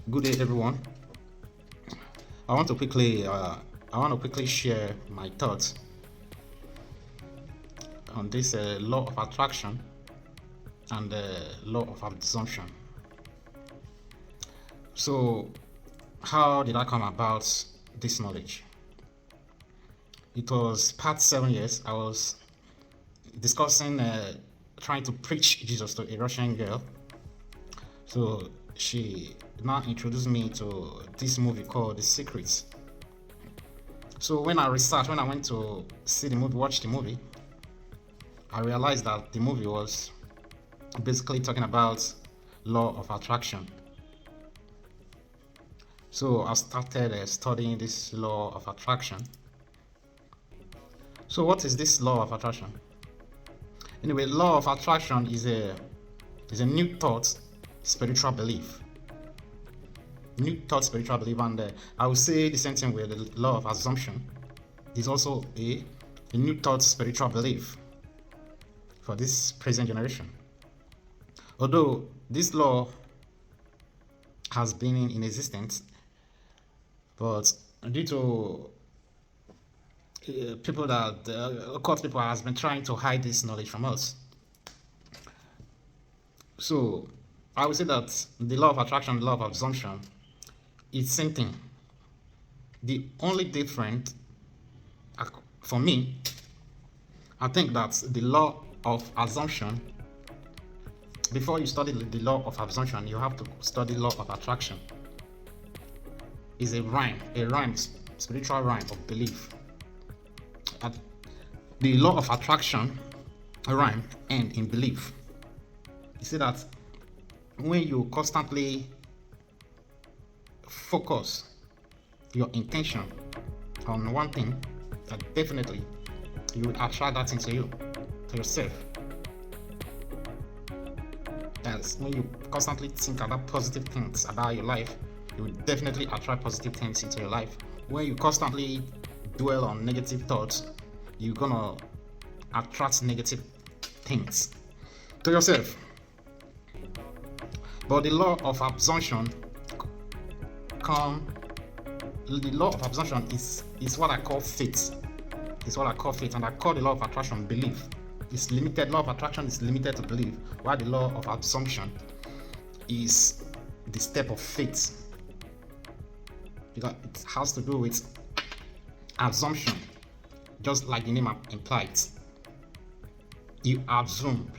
Good day, everyone. I want to quickly share my thoughts on this law of attraction and the law of absorption. So, how did I come about this knowledge? It was past 7 years. I was discussing, trying to preach Jesus to a Russian girl. So she now introduced me to this movie called The Secrets. So when I went to watch the movie, I realized that the movie was basically talking about law of attraction. So I started studying this law of attraction. So what is this law of attraction? Anyway, law of attraction is a new thought, spiritual belief. New thought, spiritual belief, and I would say the same thing with the law of assumption. Is also a new thought, spiritual belief for this present generation. Although this law has been in existence, but due to people that occult people has been trying to hide this knowledge from us. So I would say that the law of attraction, the law of assumption, is same thing. The only difference for me, I think that the law of assumption, before you study the law of assumption, you have to study law of attraction. Is a rhyme, spiritual rhyme of belief. The law of attraction rhyme end in belief. You see that when you constantly focus your intention on one thing, that definitely you will attract that thing to yourself. That's when you constantly think about positive things about your life, you will definitely attract positive things into your life. When you constantly dwell on negative thoughts, you're gonna attract negative things to yourself. But the law of absorption is what I call faith. It's what I call faith, and I call the law of attraction belief. It's limited. Law of attraction is limited to belief, while the law of absorption is the step of faith, because it has to do with assumption, just like the name implies. You assume,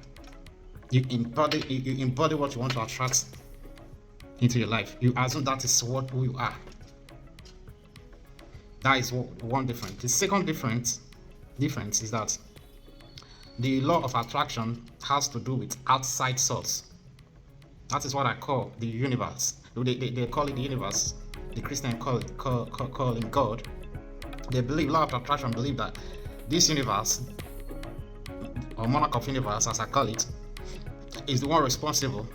you embody what you want to attract into your life. You assume that is who you are. That is one difference. The second difference is that the law of attraction has to do with outside source. That is what I call the universe. They call it the universe. The Christians call it God. They believe, law of attraction believe that this universe, or monarch of universe as I call it, is the one responsible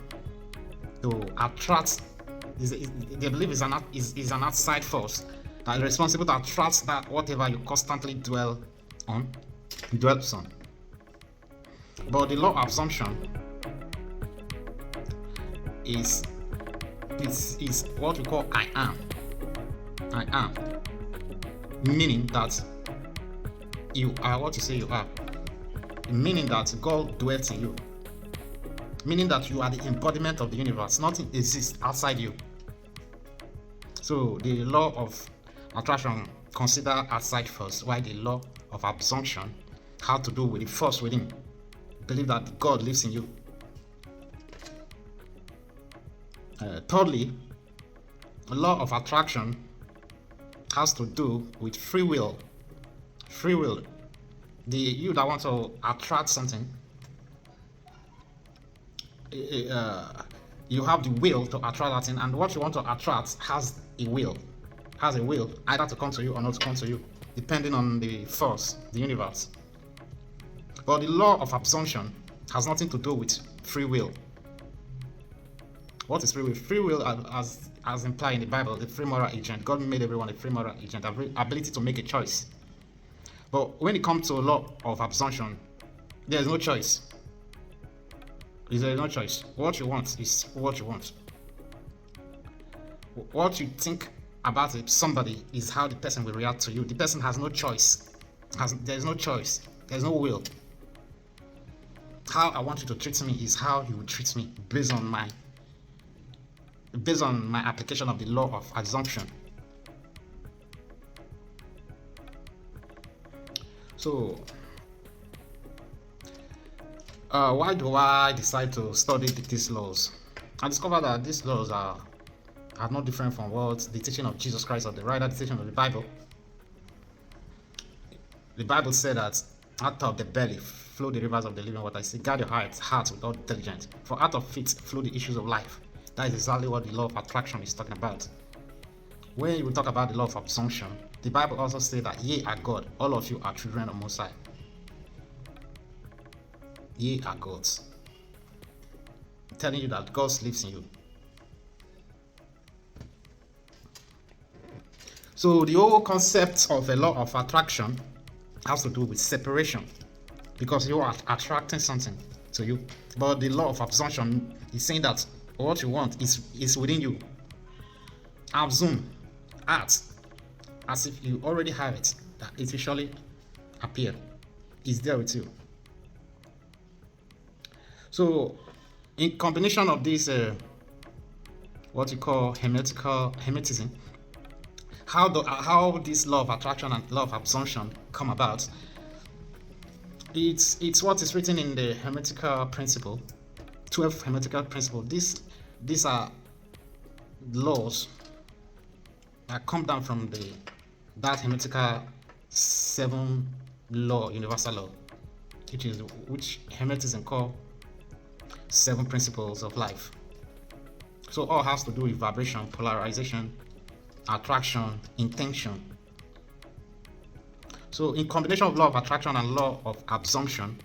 to attract. They believe is an outside force that is responsible to attract that whatever you constantly dwell on. But the law of assumption is what we call I am, meaning that you are what you say you are, meaning that God dwells in you, meaning that you are the embodiment of the universe. Nothing exists outside you. So the law of attraction consider outside first, while the law of absorption has to do with the force within. Believe that God lives in you. Thirdly, the law of attraction has to do with free will. Free will. You that want to attract something, you have the will to attract that thing, and what you want to attract has a will, either to come to you or not to come to you, depending on the force, the universe. But the law of absorption has nothing to do with free will. What is free will? Free will, as implied in the Bible, the free moral agent. God made everyone a free moral agent, ability to make a choice. But when it comes to law of absorption, there is no choice. There is no choice. What you want is what you want. what you think about somebody is how the person will react to you. The person has no choice. There's no choice. There's no will. How I want you to treat me is how you will treat me based on my application of the law of assumption. So why do I decide to study these laws? I discovered that these laws are not different from what the teaching of Jesus Christ, or the rather the teaching of the Bible. The Bible said that out of the belly flow the rivers of the living water. I say, guard your heart with all diligence, for out of it flow the issues of life. That is exactly what the law of attraction is talking about. When you talk about the law of assumption, the Bible also says that ye are God, all of you are children of Most High. Ye are gods. I'm telling you that God lives in you. So the whole concept of a law of attraction has to do with separation, because you are attracting something to you. But the law of assumption is saying that what you want is within you. Assume, act, as if you already have it, that it will surely appear. It's there with you. So, in combination of this, what you call hermetism, how this law of attraction and law of assumption come about? It's what is written in the Hermetical Principle, 12 Hermetical Principle. These are laws that come down from that Hermetical 7 law, universal law, which Hermetism call 7 principles of life. So all has to do with vibration, polarization, attraction, intention. So in combination of law of attraction and law of assumption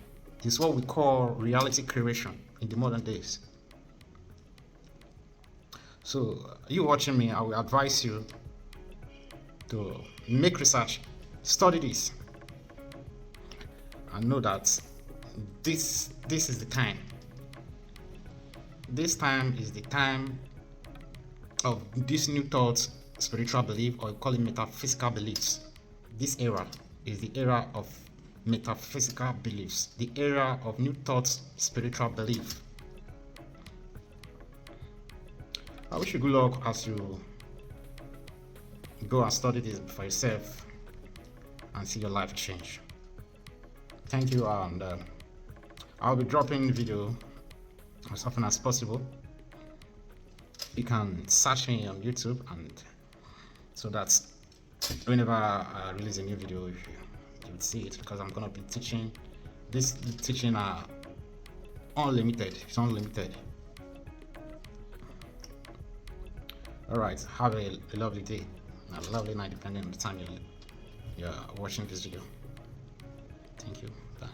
is what we call reality creation in the modern days. So you watching me, I will advise you to make research, study this, and know that this is the time. This time is the time of this new thought, spiritual belief, or you call it metaphysical beliefs. This era is the era of metaphysical beliefs, the era of new thoughts, spiritual belief. I wish you good luck as you go and study this for yourself and see your life change. Thank you, and I'll be dropping video as often as possible. You can search me on YouTube, and so that whenever I release a new video, you would see it, because I'm gonna be teaching. This teaching are unlimited. It's unlimited. All right. Have a lovely day, a lovely night, depending on the time you're watching this video. Thank you. Bye.